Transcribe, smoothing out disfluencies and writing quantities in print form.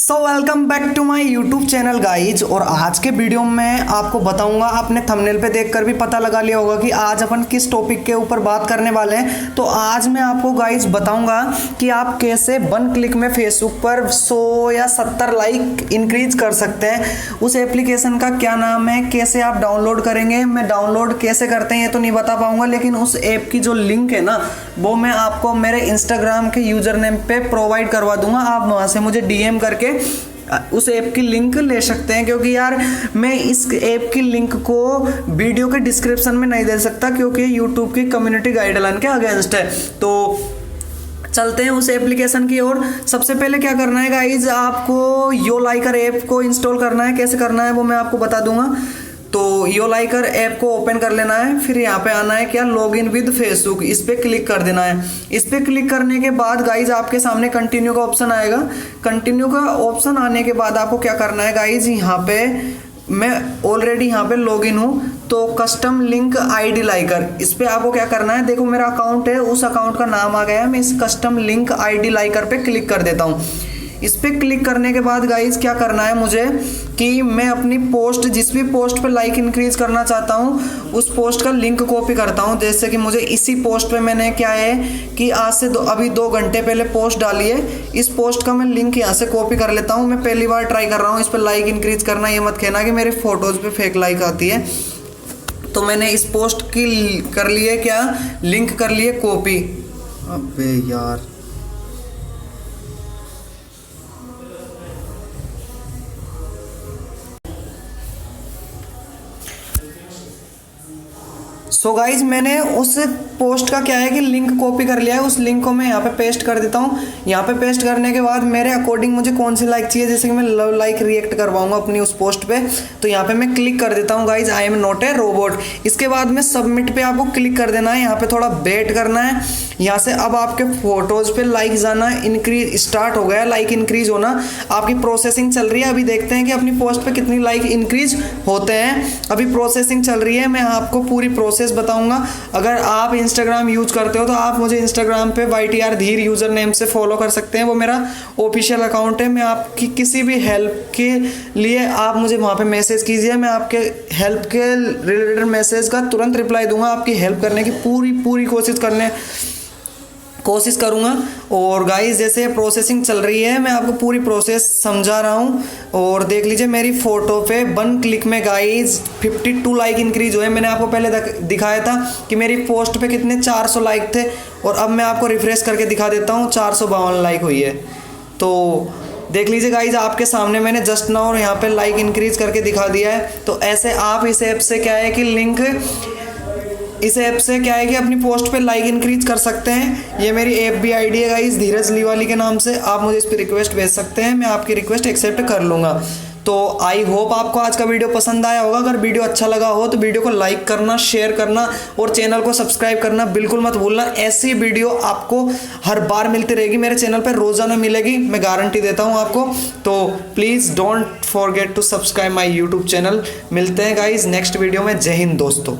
Welcome back to my YouTube channel guys. और आज के वीडियो में आपको बताऊंगा, आपने थंबनेल पे देखकर भी पता लगा लिया होगा कि आज अपन किस टॉपिक के ऊपर बात करने वाले हैं। तो आज मैं आपको गाइज बताऊंगा कि आप कैसे 1 क्लिक में फेसबुक पर 100 या 70 लाइक इंक्रीज कर सकते हैं। उस एप्लीकेशन का क्या नाम है, कैसे आप डाउनलोड करेंगे, मैं डाउनलोड कैसे करते हैं ये तो नहीं बता पाऊंगा, लेकिन उस ऐप की जो लिंक है ना वो मैं आपको मेरे इंस्टाग्राम के यूजर नेम पे प्रोवाइड करवा दूंगा। आप वहाँ से मुझे DM करके उस ऐप की लिंक ले सकते हैं, क्योंकि यार मैं इस ऐप की लिंक को वीडियो के डिस्क्रिप्शन में नहीं दे सकता क्योंकि यूट्यूब की कम्युनिटी गाइडलाइन के अगेंस्ट है। तो चलते हैं उस एप्लीकेशन की ओर। सबसे पहले क्या करना है गाइज, आपको योलाइकर ऐप को इंस्टॉल करना है। कैसे करना है वो मैं आपको बता दूंगा। तो योलाइकर ऐप को ओपन कर लेना है, फिर यहाँ पे आना है क्या, लॉगिन विद फेसबुक, इस पे क्लिक कर देना है। इस पे क्लिक करने के बाद गाइज आपके सामने कंटिन्यू का ऑप्शन आएगा। कंटिन्यू का ऑप्शन आने के बाद आपको क्या करना है गाइज, यहाँ पे मैं ऑलरेडी यहाँ पे लॉगिन हूँ, तो कस्टम लिंक ID लाइकर, इस पे आपको क्या करना है, देखो मेरा अकाउंट है, उस अकाउंट का नाम आ गया है। मैं इस कस्टम लिंक ID लाइकर पे क्लिक कर देता हूँ। इस पे क्लिक करने के बाद गाइज क्या करना है मुझे कि मैं अपनी पोस्ट, जिस भी पोस्ट पे लाइक इंक्रीज करना चाहता हूँ उस पोस्ट का लिंक कॉपी करता हूँ। जैसे कि मुझे इसी पोस्ट पे मैंने क्या है कि आज से अभी 2 घंटे पहले पोस्ट डाली है, इस पोस्ट का मैं लिंक यहाँ से कॉपी कर लेता हूँ। मैं पहली बार ट्राई कर रहा हूँ इस पर लाइक इंक्रीज करना, ये मत कहना कि मेरे फोटोज़ पे फेक लाइक आती है। तो मैंने इस पोस्ट की कर ली है क्या, लिंक कर लिए कॉपी। अबे यार, सो गाइज मैंने उस पोस्ट का क्या है कि लिंक कॉपी कर लिया है। उस लिंक को मैं यहाँ पे पेस्ट कर देता हूँ। यहाँ पे पेस्ट करने के बाद मेरे अकॉर्डिंग मुझे कौन सी लाइक चाहिए, जैसे कि मैं लव लाइक रिएक्ट करवाऊंगा अपनी उस पोस्ट पे, तो यहाँ पे मैं क्लिक कर देता हूँ guys, I am not a robot. इसके बाद में सबमिट पे आपको क्लिक कर देना है। यहाँ पे थोड़ा वेट करना है। यहाँ से अब आपके फोटोज पे लाइक जाना इंक्रीज स्टार्ट हो गया, लाइक इंक्रीज होना, आपकी प्रोसेसिंग चल रही है। अभी देखते हैं कि अपनी पोस्ट पे कितनी लाइक इंक्रीज होते हैं। अभी प्रोसेसिंग चल रही है, मैं आपको पूरी प्रोसेस बताऊंगा। अगर आप इंस्टाग्राम यूज करते हो तो आप मुझे इंस्टाग्राम पे Ytrdheer यूजर नेम से फॉलो कर सकते हैं, वो मेरा ऑफिशियल अकाउंट है। मैं आपकी किसी भी हेल्प के लिए आप मुझे वहाँ पे मैसेज कीजिए, मैं आपके हेल्प के रिलेटेड मैसेज का तुरंत रिप्लाई दूंगा। आपकी हेल्प करने की पूरी कोशिश करूंगा। और गाइस जैसे प्रोसेसिंग चल रही है, मैं आपको पूरी प्रोसेस समझा रहा हूं। और देख लीजिए मेरी फोटो पे 1 क्लिक में गाइस 52 लाइक इंक्रीज हुए। मैंने आपको पहले दिखाया था कि मेरी पोस्ट पे कितने 400 लाइक थे, और अब मैं आपको रिफ्रेश करके दिखा देता हूं, 452 लाइक हुई है। तो देख लीजिए गाइज आपके सामने मैंने जस्ट नाउ यहाँ पे लाइक इंक्रीज करके दिखा दिया है। तो ऐसे आप इस ऐप से क्या है कि इस ऐप से क्या है कि अपनी पोस्ट पे लाइक इंक्रीज कर सकते हैं। ये मेरी ऐप भी आईडी है गाइस, धीरज लिवाली के नाम से। आप मुझे इस पर रिक्वेस्ट भेज सकते हैं, मैं आपकी रिक्वेस्ट एक्सेप्ट कर लूँगा। तो आई होप आपको आज का वीडियो पसंद आया होगा। अगर वीडियो अच्छा लगा हो तो वीडियो को लाइक करना, शेयर करना और चैनल को सब्सक्राइब करना बिल्कुल मत भूलना। ऐसी वीडियो आपको हर बार मिलती रहेगी मेरे चैनल पर, रोज़ाना मिलेगी, मैं गारंटी देता हूँ आपको। तो please don't forget to subscribe my YouTube channel. मिलते हैं गाइज नेक्स्ट वीडियो में। जय हिंद दोस्तों।